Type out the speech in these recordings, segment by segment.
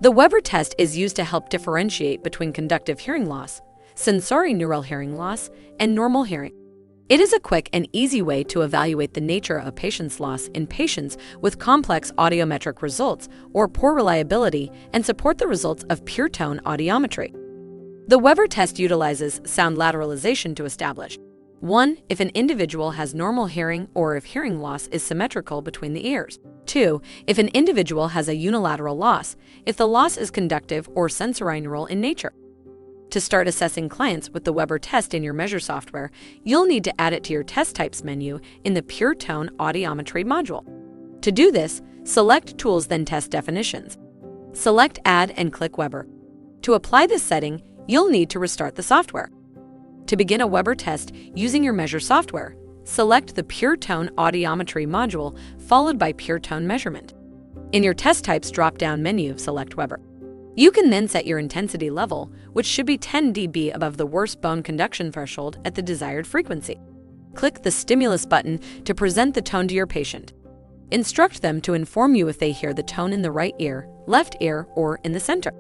The Weber test is used to help differentiate between conductive hearing loss, sensorineural hearing loss, and normal hearing. It is a quick and easy way to evaluate the nature of a patient's loss in patients with complex audiometric results or poor reliability and support the results of pure tone audiometry. The Weber test utilizes sound lateralization to establish 1. If an individual has normal hearing or if hearing loss is symmetrical between the ears. 2. If an individual has a unilateral loss, if the loss is conductive or sensorineural in nature. To start assessing clients with the Weber test in your Measure software, you'll need to add it to your Test Types menu in the Pure Tone Audiometry module. To do this, select Tools, then Test Definitions. Select Add and click Weber. To apply this setting, you'll need to restart the software. To begin a Weber test using your Measure software, select the Pure Tone Audiometry module followed by Pure Tone Measurement. In your Test Types drop-down menu, select Weber. You can then set your intensity level, which should be 10 dB above the worst bone conduction threshold at the desired frequency. Click the Stimulus button to present the tone to your patient. Instruct them to inform you if they hear the tone in the right ear, left ear, or in the center.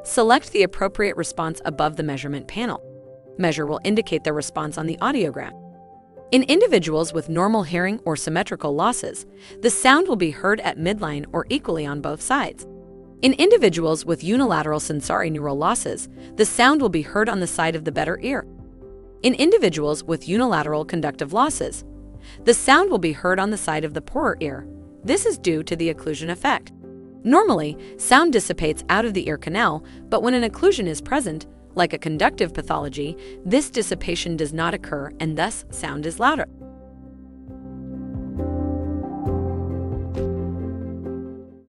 Select the appropriate response above the measurement panel. Measure will indicate the response on the audiogram. In individuals with normal hearing or symmetrical losses, the sound will be heard at midline or equally on both sides. In individuals with unilateral sensorineural losses, the sound will be heard on the side of the better ear. In individuals with unilateral conductive losses, the sound will be heard on the side of the poorer ear. This is due to the occlusion effect. Normally, sound dissipates out of the ear canal, but when an occlusion is present, like a conductive pathology, this dissipation does not occur and thus sound is louder.